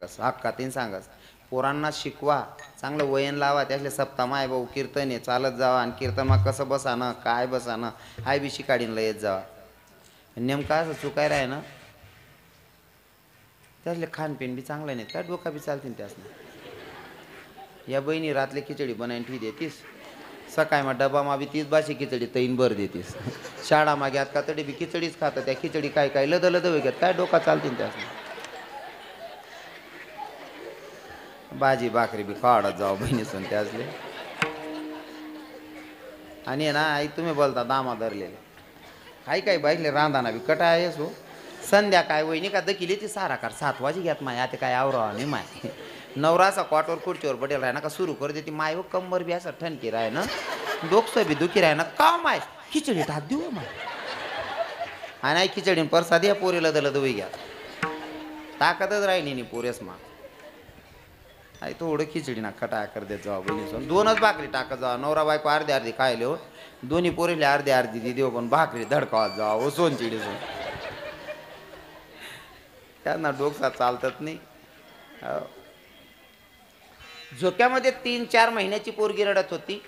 नकास हक्कातीन सांगास पोरांना शिकवा चांगलं वयन लावा त्यातले सप्ताह माय भाऊ कीर्तन आहे चालत जावा आणि कीर्तन मग कसं बसानं काय बसानं हाय बी शिकाडीनला येत जावा नेमका असं चुकाय राय ना त्यातले खानपिन बी चांगलं नाही त्या डोका बी चालतील त्यासनं या बहिणी रातले खिचडी बनायन ठी देतीस सकाळी मग डबा मा बी तीच बाशी खिचडी तैन भर देतीस शाळा मागे आत का तरी बी खिचडीच खातं त्या खिचडी काय काय लद लद घेत काय डोका चालतील त्यासनं भाजी भाकरी बी खावडत जाऊ बहिणीसून त्यासले आणि ना आई तुम्ही बोलता दामा धरलेले काही काही बाईकले रांधाना बी कटा आहेस हो संध्याकाळ वहिनी का दकिली ती सारा कार 7 वाजे घ्यात माय आता काय आवरावा नाही माय नवरा असा क्वाटवर खुर्चीवर बडेल राह ना का सुरू कर देते माय व कंबर बी असं ठणकी राह ना डोकसं बी दुखी राह ना का माय खिचडी टाक देऊ माय आणि आई खिचडीन परसाद या पोरीला दल दवी घ्या ताकदच राहिली नाही पोरेस मा आई थोडं खिचडी ना खटा कर देत जावा बहिणीसून 2च भाकरी टाकत जावा नवरा बायको अर्धी अर्धी खायले हो दोन्ही पोरीले अर्धी अर्धी दी देऊ पण भाकरी धडकावत जावा हो सोन चिडीसून त्यांना डोकसा चालतच नाही झोक्यामध्ये 3-4 महिन्याची पोरगी रडत होती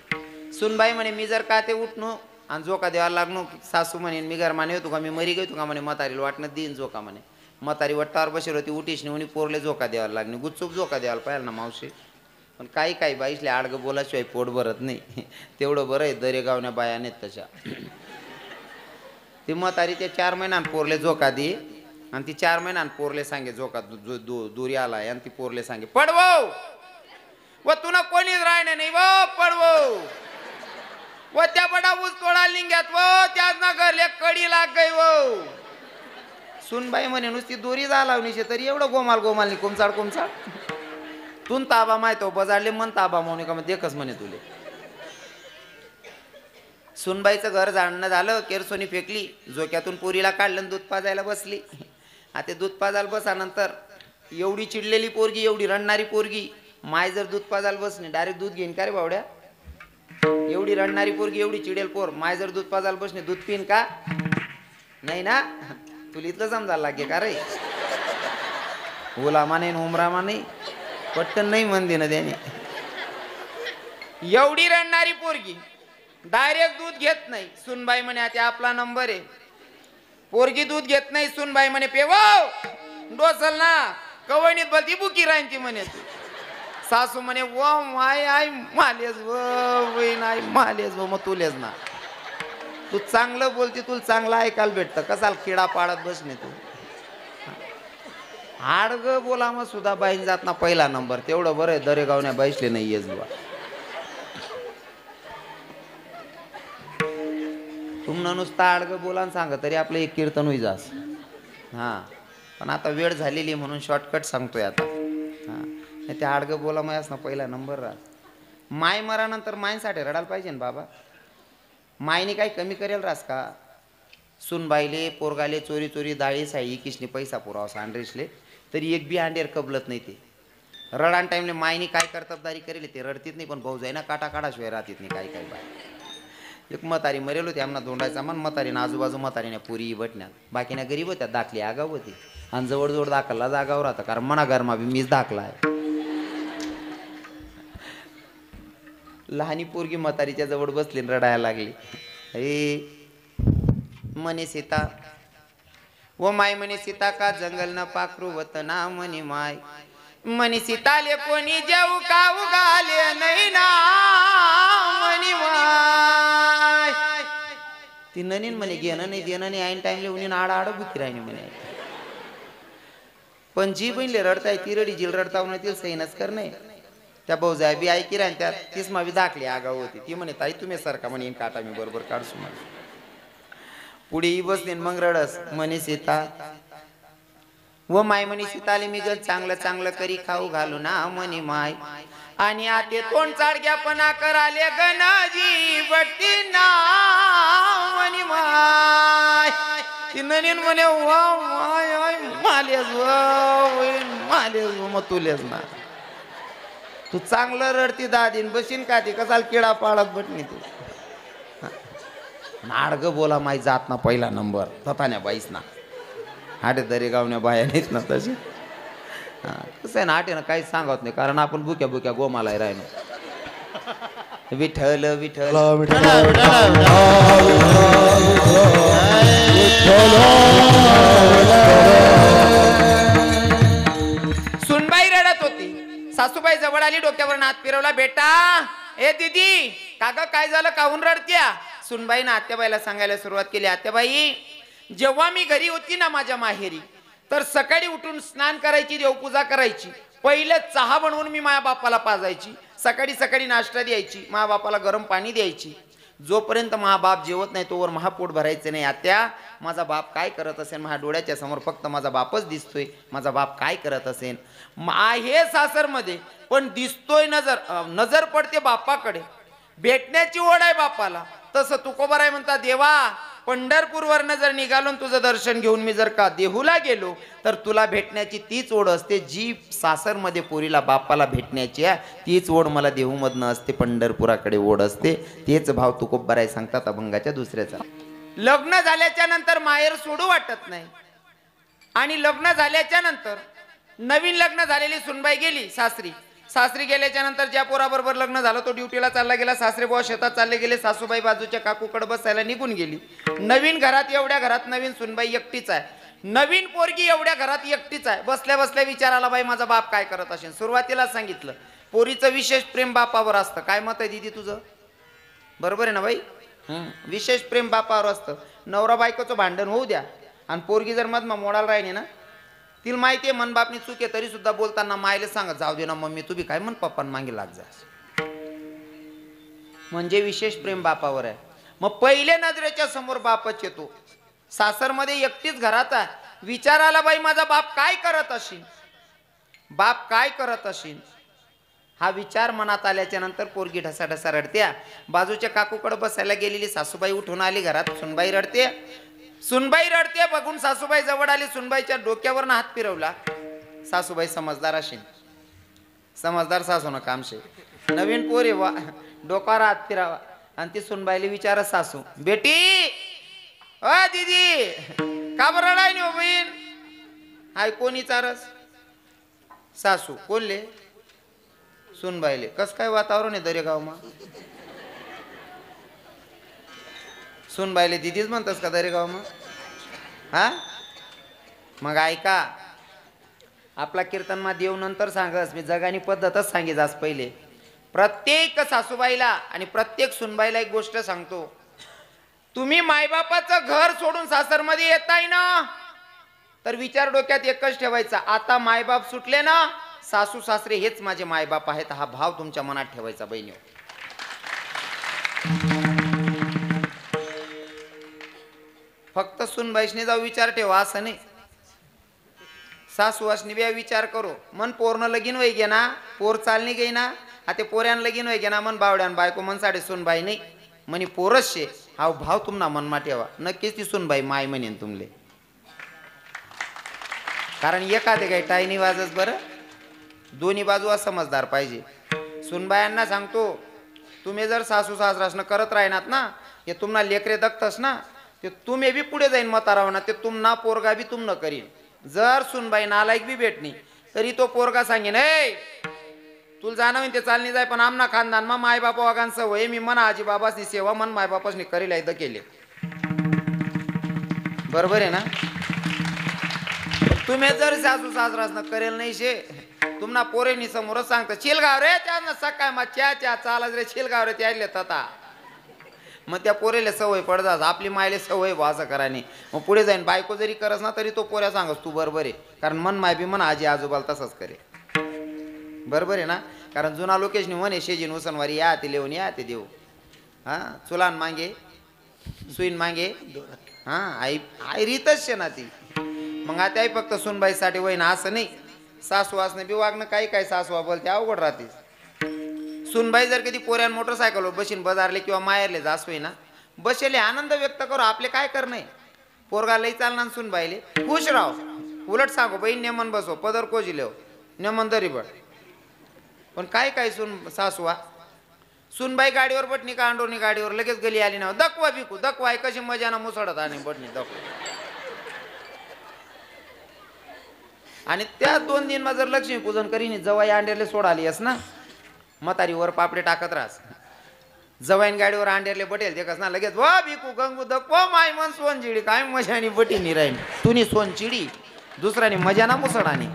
सुनबाई म्हणे मी जर का ते उठनो आणि झोका द्यायला लागलो सासू म्हणे मी घर माने होतो का मी मरी गयो का म्हणे म्हातारीला वाटणं देईन झोका म्हणे म्हातारी वट्टावर बसेल होती उठीश म्हणे पोरले झोका द्यायला लागणे गुपचूप झोका द्यायला पाहिजे ना मावशी पण काही काही बाईसले आडगं बोलाशिवाय पोट भरत नाही तेवढं बरं आहे दरेगावण्या बाया नाहीत तशा ती म्हातारी त्या 4 महिन्यात पोरले झोका दे आणि ती 4 महिन्यात पोरले सांगे झोका दुरी आलाय आणि ती पोरले सांगे पडवो व तुला कोणीच राहिलं नाही वो पडवो व त्या बडा ऊस तोडा लिंग्यात वो त्याच ना घरले कडी लाग गई वो सुनबाई म्हणे नुसती दोरी लावणीशे तरी एवढं गोमाल गोमाल कोमचाड कोमचाड तून ताबा माहितो बजाडले मन ताबा म्हणून का देखच म्हणे तुले सुनबाईचं घर जाणणं झालं केरसोनी फेकली झोक्यातून पोरीला काढलं दूध पाजायला बसली आता दूध पाजायला बसानंतर एवढी चिडलेली पोरगी एवढी रडणारी पोरगी माय जर दूध पाजायला बसणे डायरेक्ट दूध घेईन का रे बावड्या एवढी रडणारी पोरगी एवढी चिडेल पोर माय जर दूध पाजायला बसणे दूध पिन का नाही ना तुला इथलं समजायला लागे का रे ओलामा नाही उमरामा नाही पटकन नाही म्हणते ना त्याने एवढी रडणारी पोरगी डायरेक्ट दूध घेत नाही सुनबाई म्हणे आता आपला नंबर आहे पोरगी दूध घेत नाही सुनबाई म्हणे पेव डोसल ना कवणीत बोलती बुकी राहीन ती म्हणे तू सासू म्हणे व माय आई मालेस व नाही मालेस व मग तुलेच ना तू चांगलं बोलती तुला चांगलं ऐकायला भेटतं कसाल किडा पाडत बसणे तू आडग बोला मग सुद्धा बाईन जात ना पहिला नंबर तेवढं बरं आहे दरेगावण्या बाईसले नाही येस बुवा तुम्हाला नुसतं आडग बोला सांगा तरी आपलं एक कीर्तन होई जास हां पण आता वेळ झालेली म्हणून शॉर्टकट सांगतोय आता हां ते आडग बोला मग ना पहिला नंबर राहत माय मरानंतर मायसाठी रडायला पाहिजे ना बाबा मायने काही कमी करेल रास का सुनबाईले पोरगाले चोरी चोरी दाळी साई किसने पैसा पुरावा सांड्रेसले तरी एक बी अंडेर कबलत नाही ते रडान टाइमले मायने काय कर्तबदारी करेल ते रडतीत नाही पण भाऊ जाई ना काटा काढाशिवाय राहतीत नाही काही काही बाय एक म्हातारी मरेल होती आम्हाला धोंडायचा मन म्हातारीने आजूबाजू म्हातारीने पुरी बटण्यात बाकीना गरीब होत्या दाखली आगाव होती आणि जवळजवळ दाखलला जागावर राहतं कारण मना घरमा बी मीच दाखला आहे लहानी पोरगी म्हातारीच्या जवळ बसली रडायला लागली ए मने सीता वो माय मने सीता का जंगल न पाखरू वतना मनी माय मनी सीताले कोणी जेऊ का उगाले नाही ना मनी माय ती ननीन म्हणे घेणं नाही देणं नाही ऐन टाइमले उन्ही आड आड बुकी राहिनी म्हणे पण जी बहिणले रडताय ती रडी जिल रडता ती सैनच कर नाही त्या भाऊजाई बी ऐकी राहीन त्या तीच मा बी दाखली आगाव होती ती म्हणे ताई तुम्ही सारखा म्हणे काटा मी बरोबर काढसू मला पुढे बसली मग रडस म्हणे सीता व माय म्हणे सीताले मी गल चांगलं चांगलं करी खाऊ घालू ना म्हणे माय आणि आते तोंड चाडग्यापणा कराले गणाजी बट्टी ना म्हणे माय ती ननीन म्हणे वा माय मालेस मालेस मग तुलेच ना तू चांगलं रडती दादीन बशीन का ती कसाल किडा पाळत बटणी तू नाडग बोला माई जात ना पहिला नंबर तथान्या बाईस ना हाटे दरेगावण्या बाया नाहीत ना तसे कसं आहे ना आटेनं काहीच सांगत नाही, कारण आपण बुक्या बुक्या गोमाला राहिलो. विठ्ठल विठ्ठल सुनबाई रडत होती. सासूबाई जवळ आली, डोक्यावर हात फिरवला. बेटा ए दीदी, काका काय झालं, काहून रडत्या? सुनबाईनं आत्याबाईला सांगायला सुरुवात केली. आत्याबाई, जेव्हा मी घरी होती ना माझ्या माहेरी, तर सकाळी उठून स्नान करायची, देवपूजा करायची, पहिले चहा बनवून मी माझ्या बापाला पाजायची, सकाळी सकाळी नाश्ता द्यायची, माझ्या बापाला गरम पाणी द्यायची. जोपर्यंत माझा बाप जेवत नाही तोवर महापोट भरायचं नाही. आत्या, माझा बाप काय करत असेल? माझ्या डोळ्याच्या समोर फक्त माझा बापच दिसतोय. माझा बाप काय करत असेल? आहे सासरमध्ये, पण दिसतोय नजर पडते बापाकडे. भेटण्याची ओढ आहे बापाला. तसं तुकोबाराय म्हणता, देवा पंढरपूरवरनं जर निघालो तुझं दर्शन घेऊन मी जर का देहूला गेलो, तर तुला भेटण्याची तीच ओढ असते जी सासरमध्ये पोरीला बापाला भेटण्याची आहे. तीच ओढ मला देहूमधनं असते, पंढरपुराकडे ओढ असते. तेच भाव तुकोबाराय सांगतात अभंगाच्या दुसऱ्याचा. लग्न झाल्याच्या नंतर माहेर सोडू वाटत नाही, आणि लग्न झाल्याच्या नंतर नवीन लग्न झालेली सुनबाई गेली सासरी. सासरी गेल्याच्या नंतर ज्या पोराबरोबर लग्न झालं तो ड्युटीला चालला गेला, सासरे बुवा शेतात चालले गेले, सासूबाई बाजूच्या काकूकडे बसायला निघून गेली. नवीन घरात, एवढ्या घरात नवीन सुनबाई एकटीच आहे, नवीन पोरगी एवढ्या घरात एकटीच आहे. बसल्या बसल्या विचाराला, बाई माझा बाप काय करत असेल? सुरुवातीला सांगितलं पोरीचं विशेष प्रेम बापावर असतं. काय मत आहे दीदी तुझं? बरोबर आहे ना बाई? विशेष प्रेम बापावर असतं. नवरा बायकोचं भांडण होऊ द्या, आणि पोरगी जर मधमा मोडाला राहिली ना, तिला माहिती आहे मन बापनी चूक आहे, तरी सुद्धा बोलताना मायला सांगत, जाऊ दे ना मम्मी, तू बी काय म्हण पप्पा मागे लाग जा. म्हणजे विशेष प्रेम बापावर आहे. मग पहिले नजरेच्या समोर बापच येतो. सासरमध्ये एकटीच घरात आहे, विचाराला, बाई माझा बाप काय करत असेल? बाप काय करत असेल? हा विचार मनात आल्याच्या नंतर पोरगी ढसाढसा रडते. बाजूच्या काकूकडे बसायला गेलेली सासूबाई उठून आली घरात. सुनबाई रडते, सुनबाई रडते बघून सासूबाई जवळ आली. सुनबाईच्या डोक्यावरनं हात फिरवला. सासूबाई समजदार असेल, समजदार सासूनं काम शे. नवीन पोरे वा, डोक्यावर हात फिरावा, आणि ती सुनबाईला विचारत, सासू बेटी अ दीदी का बरं रडाय नाही हो बहीण? हाय कोणी चारस? सासू कोल्हे? सुनबाईले, कस काय वातावरण आहे दरेगाव मा? सुनबाईले दीदीच म्हणतस का दरेगाव मा? हा मग ऐका, आपला कीर्तन मा देव नंतर सांगस, मी जगानी पद्धतच सांगेच. आज पहिले प्रत्येक सासूबाईला आणि प्रत्येक सुनबाईला एक गोष्ट सांगतो. तुम्ही मायबापाचं घर सोडून सासरमध्ये येताय ना, तर विचार डोक्यात एकच ठेवायचा, आता मायबाप सुटले ना, सासू सासरे हेच माझे मायबाप आहेत. हा भाव तुमच्या मनात ठेवायचा बहिणी. फक्त सुनबाईशने जाऊ विचार ठेवा असं नाही, सासू वासनी बी विचार करो. मन पोरनं लगीन वय गे ना, पोर चालणी गे ना, आता पोऱ्यान लगीन वय गे ना, मन बावड्यान बायको मन साडे सुनबाई नाही म्हणे पोरच शे. हा भाव तुम्हाला मनमा ठेवा. नक्कीच ती सुनबाई माय म्हणेन तुमले, कारण एखादे काही टायनी वाजच बरं. दोन्ही बाजू समजदार पाहिजे. सुनबायांना सांगतो, तुम्ही जर सासू सासरासनं करत राहणार ना, हे तुम्हाला लेकरे दखतस ना, ते तुम्ही बी पुढे जाईन मताराव ना, ते तुमना पोरगा बी तुम न करीन. जर सुनबाई नालायक बी भेटणी, तरी तो पोरगा सांगेन, ए तुला जाणं ते चालणी जाय, पण आमना खानदान मा माय बापा वागान सवय, मी मन आजी बाबासनी सेवा मन माय बापासनी करील ऐद केले. बरोबर आहे ना? तुम्ही जर सासू सासरासनं करेल नाही शे, तुम्हाला पोरेनी समोरच सांगता, चिलगाव रे त्या सकाळ मा च्या चालच रे, चिलगाव रे त्याले तता. मग त्या पोरेला सवय पडतात, आपली मायले सवय वा असं कराने. मग पुढे जाईन बायको जरी करस ना, तरी तो पोऱ्या सांगस तू बरोबर आहे, कारण मन माय बी मन आजी आजोबाला तसंच करे. बरोबर आहे ना? कारण जुना लोकेशनी म्हणे, शेजीन उसनवारी या ते लेऊन या ते देऊ. हां चुलान मागे सुईन मागे, हां आई आई रीतच शे ना ती. मग आता आई फक्त सुनबाईसाठी वय ना असं नाही, सासू असणं बी वागणं काही काय सासवा बोलते अवघड राहते. सुनबाई जर कधी पोऱ्यान मोटरसायकलवर बशीन बाजारले किंवा माहेरले जासोय ना, बसेले आनंद व्यक्त करू, आपले काय करणे. पोरगा लई चालणार सुनबाईले खुश राहो, उलट सांगू बहीण नेमन बसो पदर कोजिले नेमन दरी बड. पण काय काय सासवा सुनबाई गाडीवर बटणी का अंडोनी गाडीवर लगेच गली आली ना, दकवा बिकू दकवा कशी मजाना मुसळत आणि बटणी दकवा. आणि त्या 2 दिन जर लक्ष्मी पूजन करीन जवाई अंड्याले सोडाली आहेस ना म्हातारीवर पापडे टाकत राहस जवाईन गाडीवर अंड्याले बटेल ते कस ना लगेच वा बिकू गंगू दको माय मन सोनचिडी काय मशानी बटी नि राहीन तुनी सोनचिडी दुसऱ्याने मजा ना मुसडानी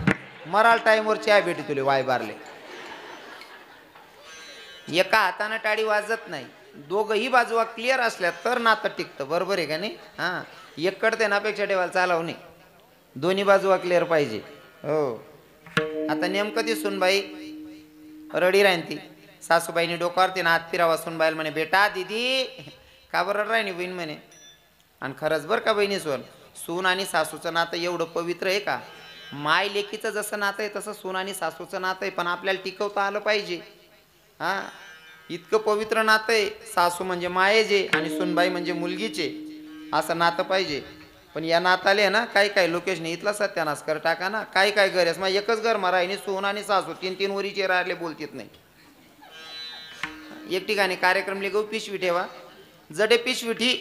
मराल टाईमवर चहा भेटी तुले वाय बारले एका हाताने टाळी वाजत नाही दोघही बाजूवा क्लिअर असल्या तर नातं टिकतं बरोबर आहे का नाही हां एककडते नापेक्षा ठेवायला चालव नाही दोन्ही बाजूवा क्लिअर पाहिजे हो आता नेमकं ती सुनबाई रडी राहीन ती सासूबाईनी डोक्यावर तिनं हात फिरावा सुनबाईला म्हणे बेटा दीदी का बरं रड राहिनी बहीण म्हणे आणि खरंच बरं का बहिणी सून आणि सासूचं नातं एवढं पवित्र आहे का माय लेकीचं जसं नातं आहे तसं सून आणि सासूचं नातं आहे पण आपल्याला टिकवता आलं पाहिजे हां इतकं पवित्र नातं आहे सासू म्हणजे मायेचे आणि सुनबाई म्हणजे मुलगीचे असं नातं पाहिजे पण या नाताले ना काही लोकेशने इथला सत्यानाश कर टाका ना काही घर आहे मग एकच घर मारा आणि सून आणि सासू 3 वरीचे राहिले बोलतीत नाही एक ठिकाणी कार्यक्रम लिगव पिशवी ठेवा जडे पिशवी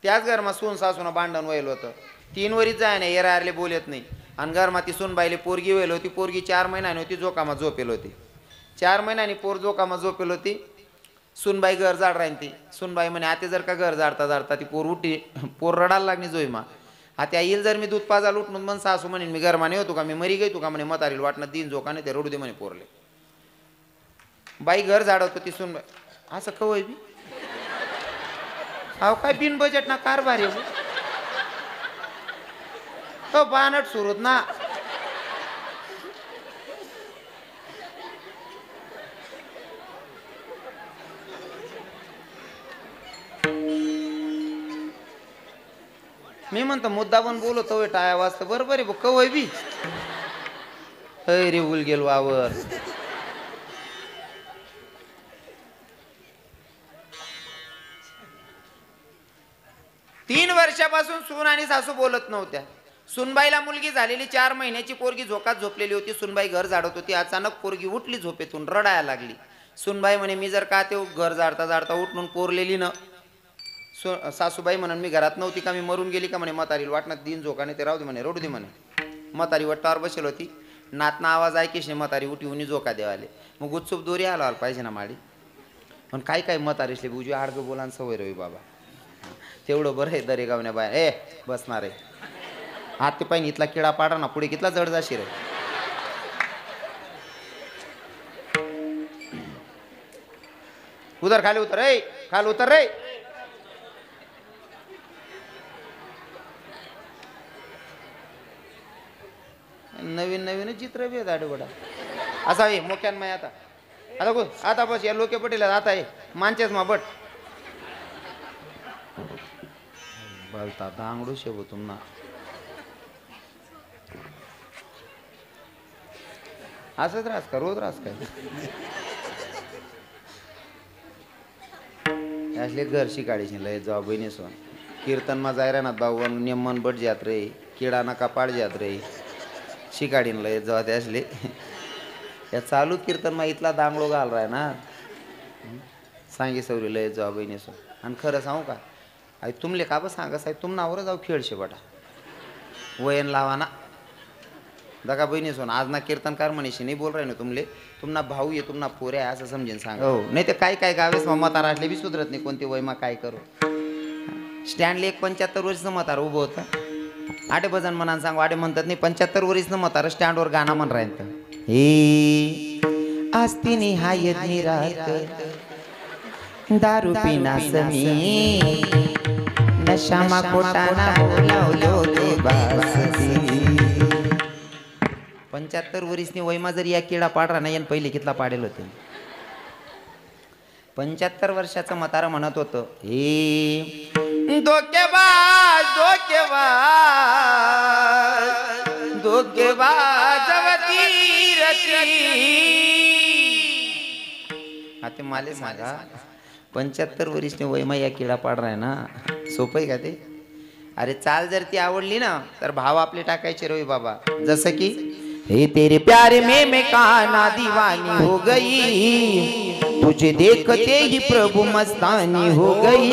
त्याच घरमा सून सासून भांडण व्हायला होतं 3 वरीच जाय ना राहिले बोलत नाही आणि घरमा ती सूनबाईले पोरगी व्हायला होती पोरगी 4 महिन्याने होती जोकामा झोपेल होती 4 महिन्यांनी पोर जोकामा झोपेल होती सुनबाई घर जाड राहीन ती सुनबाई म्हणे आता जर का घर जाडता ती पोर उठी पोर रडायला लागली जोईमा आता येईल जर मी दूध पाजायला उठून मन सासू म्हणेन मी घरमाने होतो का मी मरी गई तू का म्हणे म्हातारीला वाटणं दिन जोकाने ते रडू दे म्हणे पोरले बाई घर झाडवतो ती सुनबाई असं कवय बी अहो काय बिन बजेट ना कारभार आहे तो बानट सुरूत ना मी म्हणतो मुद्दा पण बोलतो टाया वाजता बरोबर आहे कवय बी रे उल गेल वावर 3 वर्षापासून सून आणि सासू बोलत नव्हत्या सुनबाईला मुलगी झालेली 4 महिन्याची पोरगी झोकात झोपलेली होती सुनबाई घर झाडत होती अचानक पोरगी उठली झोपेतून रडायला लागली सुनबाई म्हणे मी जर का ते घर झाडता उठून पोरलेली न सासूबाई म्हणून मी घरात नव्हती का मी मरून गेली का म्हणे म्हातारीला वाटणार दिन झोकाने ते राहू दे म्हणे रडू दे म्हणे म्हातारी वट्टावर बसेल होती नातना आवाज ऐकीश नाही म्हातारी उठी उनी झोका देवाले मग गुच्चूप दोरी आला पाहिजे ना माडी पण काय म्हातारीसले बुजी आडगं बोलान सवय रवी बाबा तेवढं बरं आहे दरे गावण्या बाय बसणार आहे हात ते पाहिजे इथला किडा पाडा ना पुढे कितला जड जाशीर रे उधर खाली उतर रे खाली उतर रे नवीन चित्र बी दाडे बडा असा आहे मोक्यान माय आता बस या लोके पटेल आता आहे मानचेच मा बट बोलता दांगडू शेबो तुम्हाला असंच राहस का रोज राहस काय असले घर शिकाळीचे लय जाऊ बहिणी सोन कीर्तन मा जाय ना भाऊ नेमन बट जात रे किडा नका पाड जात रे शिकाडीन लय जाऊ ते असले या चालू कीर्तन मा इथला दांगडो घाल राय ना सांगी सवरी लय जाऊ बहिणी सोन आणि खरं सांगू का आई तुमले का बस सांगा साहेब तुम नावर जाऊ खेळशे बटा वयन लावा ना दगा बहिणी सोन आज ना कीर्तनकार म्हणीशी नाही बोल रहे ना तुमना भाऊ ये तुमना पोरे आहे असं समजेन सांगा हो नाही तर काय गावेस मतार असले बी सुधरत नाही कोणते वय मा काय करू स्टँडले 75 वर्षचं मतार उभं होतं आटे भजन म्हणान सांगू आटे म्हणतात नाही 75 वर्षचं मतार स्टँडवर गाणं म्हण राहिलं हे आस्ती निहायत निरात दारू पिना समी नशामा कोटाना बोलावलो बासती 75 वर्षनी वयमा जर या किडा पाडरा नाही आणि पहिले कितला पाडेल होते 75 वर्षाचं म्हातारा म्हणत होतं हे धोकेबाज जवती रती आता माले सांगा 75 वर्षनी वयमा या किडा पाडरा आहे ना सोपं आहे का ते अरे चाल जर ती आवडली ना तर भाव आपले टाकायचे रवी बाबा जसं की हे तेरे प्यारे में मैं काना दीवानी हो गई तुझे देखते ही प्रभु मस्तानी हो गई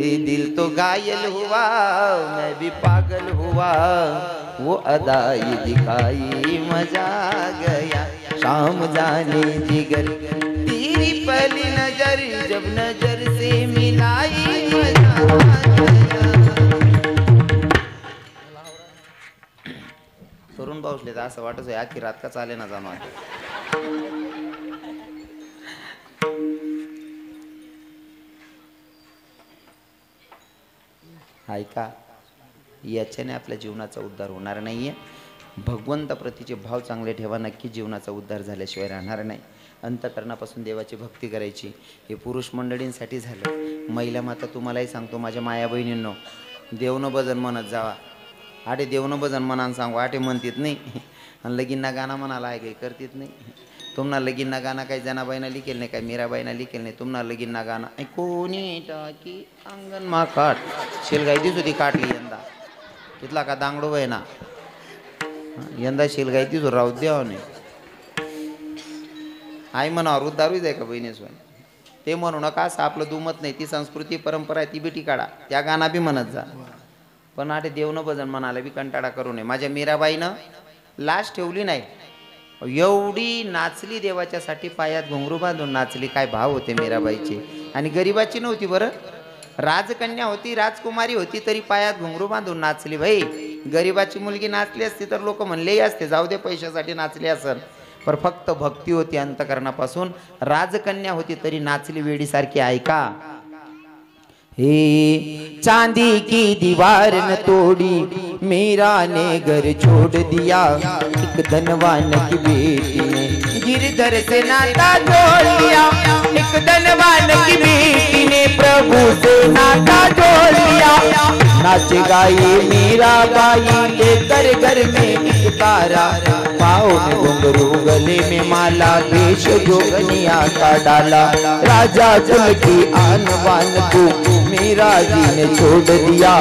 ये दिल तो घायल हुआ मैं भी पागल हुआ वो अदा ये दिखाई मजा आ गया शाम जाने जिगर तेरी पहली नजर जब नजर से मिलाई मजा आ गया। तरुण भाऊसले तर असं वाटत आहे आखी रात का चाले ना जाणं ऐका याच्याने आपल्या जीवनाचा उद्धार होणार नाहीये भगवंता प्रतीचे भाव चांगले ठेवा नक्की जीवनाचा उद्धार झाल्याशिवाय राहणार नाही अंतकरणापासून देवाची भक्ती करायची हे पुरुष मंडळींसाठी झालं महिला माता तुम्हालाही सांगतो माझ्या माया बहिणींनो देवनं भजन म्हणत जावा आटे देवनं भजन म्हणान सांगू आटे म्हणतीत नाही आणि लगीनना गाणं म्हणाला आहे काही करतीत नाही तुम्हाला लगीनना गाणं काही जनाबाईना लिखेल नाही काय मीराबाईना लिखेल नाही तुम्हाला लगीनना गाणं कोणी टाकी अंगण मा काट शेलगाई तीच होती काटली यंदा तिथला का दांगडो आहे ना यंदा शेलगाई तीच राहू द्यावं नाही आई म्हणा दारूच आहे का बहिणीसोन ते म्हणू नका असं आपलं दुमत नाही ती संस्कृती परंपरा आहे ती बेटी काढा त्या गाणं बी म्हणत जा पण आटे देवनं भजन म्हणाला बी कंटाळा करू नये माझ्या मीराबाईनं लाज ठेवली नाही एवढी नाचली देवाच्यासाठी पायात घुंगरू बांधून नाचली काय भाव होते मीराबाईचे आणि गरिबाची नव्हती बरं राजकन्या होती राजकुमारी होती तरी पायात घुंगरू बांधून नाचली भाई गरिबाची मुलगी नाचली असती तर लोक म्हणलेही असते जाऊ दे पैशासाठी नाचली असन पर फक्त भक्ती होती अंतकरणापासून राजकन्या होती तरी नाचली वेडीसारखी ऐका हे चांदी की दीवार न तोड़ी मीरा ने घर छोड़ दिया एक धनवान की बेटी ने गिरधर से नाता जोड़ लिया एक धनवान की बेटी ने प्रभु से नाता जोड़ लिया नाच गाई मीरा बाई लेकर घर में एक तारा पाओ में घुंघरू गले में माला देश जोगनिया का डाला राजा कुल की आन बान को मीरा जी ने छोड़ दिया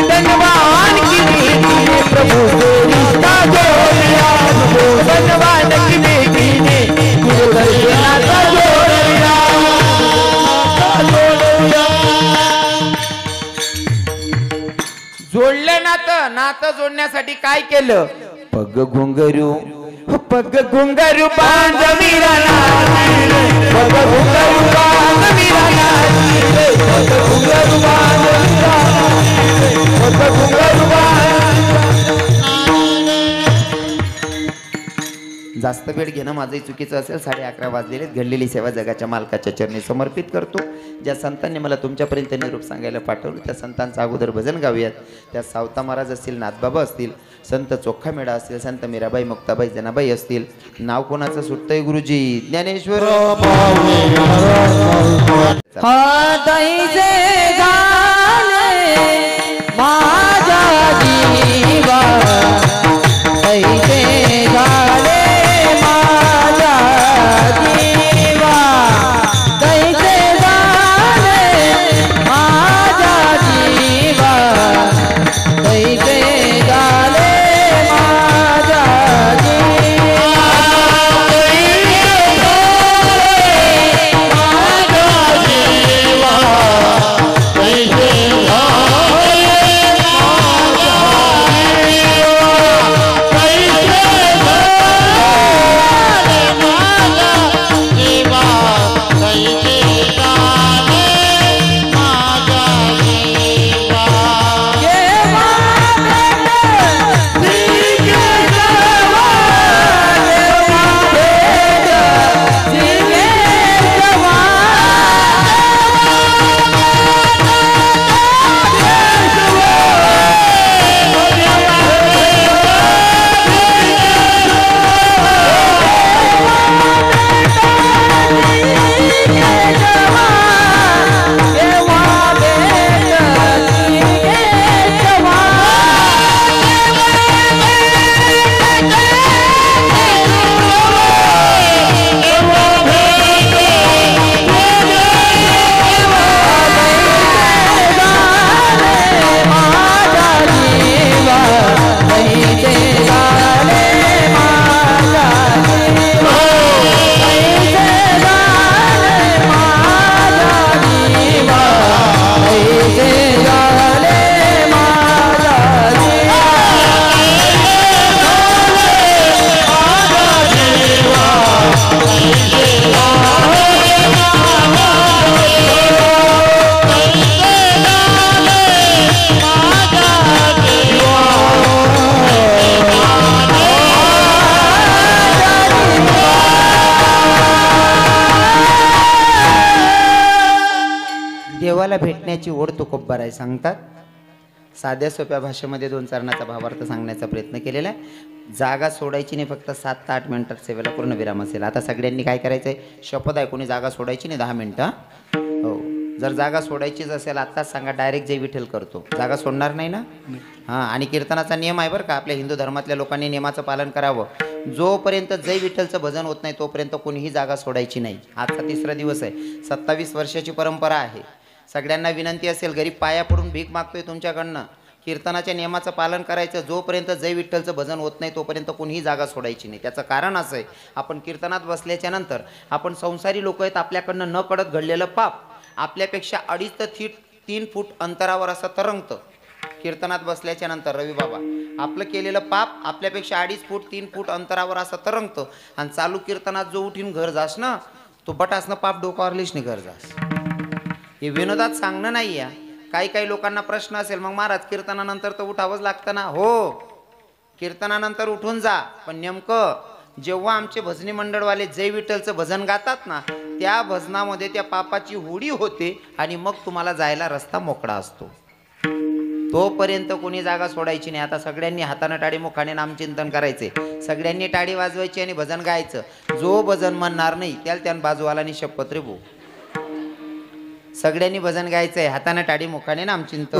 धनवान की बेटी ने प्रभु से रिश्ता जोड़ लिया धनवान की बेटी ने गिरधर से नाता जोड़ लिया जोडलं नातं जोडण्यासाठी काय केलं पग घुंगरू बांध मीरा पग घुंगरू बांध मीरा पग घुंगरू बांध पग घुंगरू जास्त वेळ घेणं माझंही चुकीचं असेल 11:30 वाजलेले घडलेली सेवा जगाच्या मालकाच्या चरणी समर्पित करतो ज्या संतांनी मला तुमच्यापर्यंत निरोप सांगायला पाठवलं त्या संतांचं अगोदर भजन गाऊयात त्या सावता महाराज असतील नाथबाबा असतील संत चोखा मेढा असतील संत मीराबाई मुक्ताबाई जनाबाई असतील नाव कोणाचं सुटतंय गुरुजी ज्ञानेश्वर देवाला भेटण्याची ओढ तुकोब्बर आहे सांगतात. साध्या सोप्या भाषेमध्ये 2 चरणाचा भावार्थ सांगण्याचा प्रयत्न केलेला आहे. जागा सोडायची नाही, फक्त 7 ते 8 मिनिटात सेवेला पूर्ण विराम असेल. आता सगळ्यांनी काय करायचं आहे, शपथ आहे, कोणी जागा सोडायची नाही 10 मिनिटं. हो, जर जागा सोडायचीच असेल आत्ताच सांगा, डायरेक्ट जय विठ्ठल करतो. जागा सोडणार नाही ना? हां. आणि कीर्तनाचा नियम आहे बरं का, आपल्या हिंदू धर्मातल्या लोकांनी नियमाचं पालन करावं. जोपर्यंत जय विठ्ठलचं भजन होत नाही तोपर्यंत कोणीही जागा सोडायची नाही. आजचा 3रा दिवस आहे, 27 वर्षाची परंपरा आहे. सगळ्यांना विनंती असेल, गरीब पाया पडून भीक मागतोय तुमच्याकडनं, कीर्तनाच्या नियमाचं पालन करायचं. जोपर्यंत जय विठ्ठलचं भजन होत नाही तोपर्यंत कोणीही जागा सोडायची नाही. त्याचं कारण असं आहे, आपण कीर्तनात बसल्याच्या नंतर आपण संसारी लोक आहेत, आपल्याकडनं न कळत घडलेलं पाप आपल्यापेक्षा 2.5 ते 3 फूट अंतरावर असं तरंगतं. कीर्तनात बसल्याच्या नंतर रवी बाबा आपलं केलेलं पाप आपल्यापेक्षा 2.5 फूट 3 फूट अंतरावर असं तरंगतं. आणि चालू कीर्तनात जो उठून घर जास ना, तो बटासनं पाप डोकावर लिशनी घर जास. हे विनोदात सांगणं नाही आहे. काही लोकांना प्रश्न असेल, मग महाराज कीर्तनानंतर तर उठावंच लागतं ना? हो, कीर्तनानंतर उठून जा, पण नेमकं जेव्हा आमचे भजनी मंडळवाले जय विठ्ठलचं भजन गातात ना, त्या भजनामध्ये त्या पापाची होडी होते आणि मग तुम्हाला जायला रस्ता मोकळा असतो. तोपर्यंत कोणी जागा सोडायची नाही. आता सगळ्यांनी हातानं टाळी मुखाने नामचिंतन करायचे, सगळ्यांनी टाळी वाजवायची आणि भजन गायचं. जो भजन म्हणणार नाही त्याला त्यान बाजूवाला आणि शपथ रे भाऊ. सगळ्यांनी भजन गायचंय, हाताने टाळी मुखाने नामचिंतन.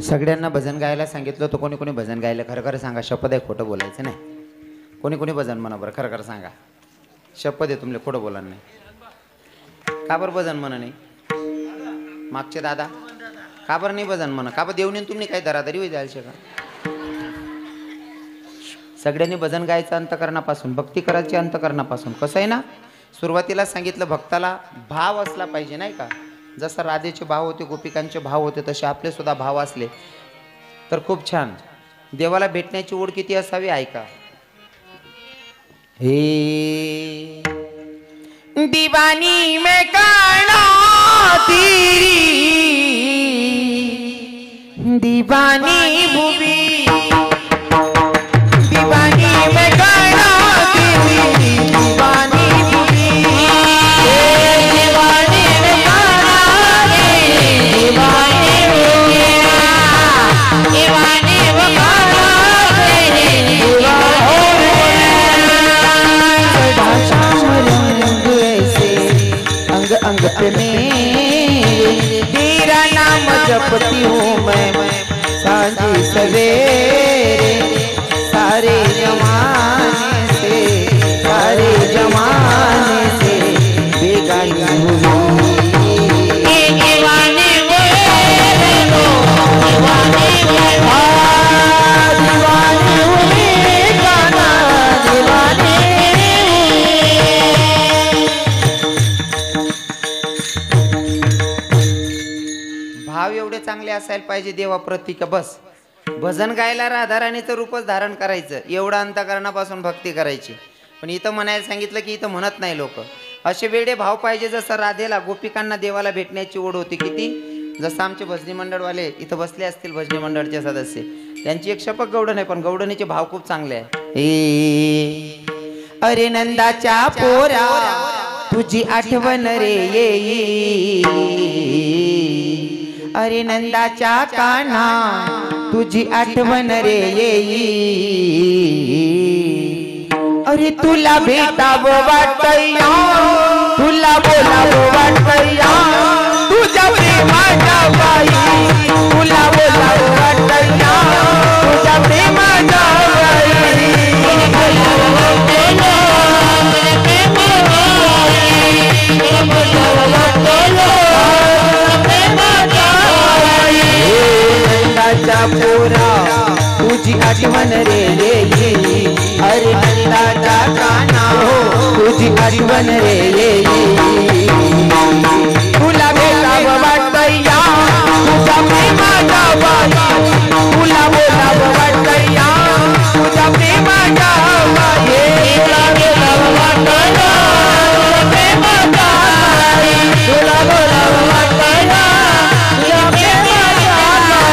सगळ्यांना भजन गायला सांगितलं होतं. कोणी कोणी भजन गायलं? खरं खरं सांगा, शपथ आहे, खोटं बोलायचं नाही. कोणी कोणी भजन म्हणा बरं, खरं खरं सांगा. शपथ आहे तुमले, खोटं बोला नाही. का बरं भजन म्हणा नाही? मागचे दादा का बरं नाही भजन म्हणा? का बरं देवणी तुम्ही काही दरादरी होई जायला का? सगळ्यांनी भजन गायचं अंतकरणापासून, भक्ती करायची अंतकरणापासून. कसं आहे ना, सुरुवातीला सांगितलं भक्ताला भाव असला पाहिजे नाही का. जसं राधेचे भाव होते, गोपिकांचे भाव होते, तसे आपले सुद्धा भाव असले तर खूप छान. देवाला भेटण्याची ओढ किती असावी ऐका. हे दीवानी में काना तेरी दीवानी भूवी दीवानी में काना तेरी दीवानी भूवी दीवानी में काना तेरी दीवानी भूवी दीवानी में काना तेरी दीवानी अंग अंग पे मेरे तेरा नाम जपती हूँ मैं सांझी सवेरे सारे जमाने से बेगानी हूँ भाव एवढे चांगले असायला पाहिजे देवाप्रती का बस. भजन गायला राधाराणीचं रूपच धारण करायचं, एवढं अंतकरणापासून भक्ती करायची. पण इथं म्हणायला सांगितलं की इथं म्हणत नाही लोक. असे वेडे भाव पाहिजे जसं राधेला गोपिकांना देवाला भेटण्याची ओढ होती किती. जसं आमचे भजनी मंडळवाले इथं बसले असतील, भजनी मंडळचे सदस्य, त्यांची एक शपथ गौडण आहे, पण गौडणीचे भाव खूप चांगले आहे. अरे नंदाच्या पोरा तुझी आठवण रे येई, अरे नंदाच्या कान्हा तुझी आठवण रे येई, अरे तुला भेटावं वाटया तुला बोलावं वाटया तुझ्या प्रेमाच्या बाई, तुला बोलावं वाटया तुझ्या प्रेमाच्या बाई. नंदाच्या पोरा तुझी आठवण रे येई, अरे नंदाच्या कान्हा हो तुझी आठवण रे येई, तुला भेटावं वाटया तुझ्या प्रेमाच्या बाई, तुला बोलावं वाटया तुझ्या प्रेमाच्या बाई, तुला बोलावं वाटया तुझ्या प्रेमाच्या बाई, तुला बोलावं वाटया तुझ्या प्रेमाच्या बाई.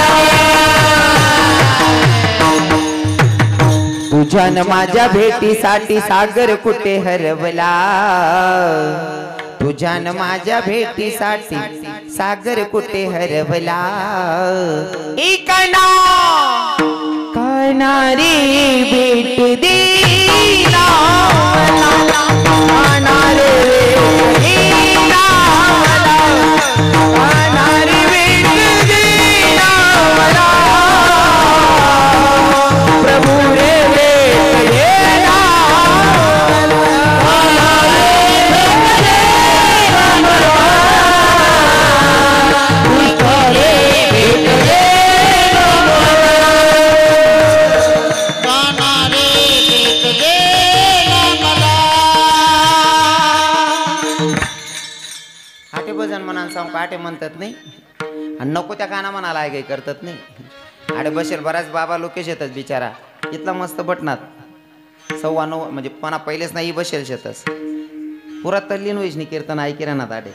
तुझ्या न माझ्या भेटीसाठी सागर कुठे हरवला, तुझ्या न माझ्या भेटीसाठी सागर कुठे हरवला. इकडा कानारी भेट दिला कानारे दिला कानारी भेट दिला प्रभू रे काटे म्हणतात नाही आणि नको त्या काना म्हणाला आहे काही करतात नाही. आडे बसेल बऱ्याच बाबा लोकेश येतात बिचारा इथला मस्त बटनात 9:15 म्हणजे पणा पहिलेच नाही बसेल शेतस पुरा तल्लीन वैष्णी कीर्तन ऐकिरा ना ताडे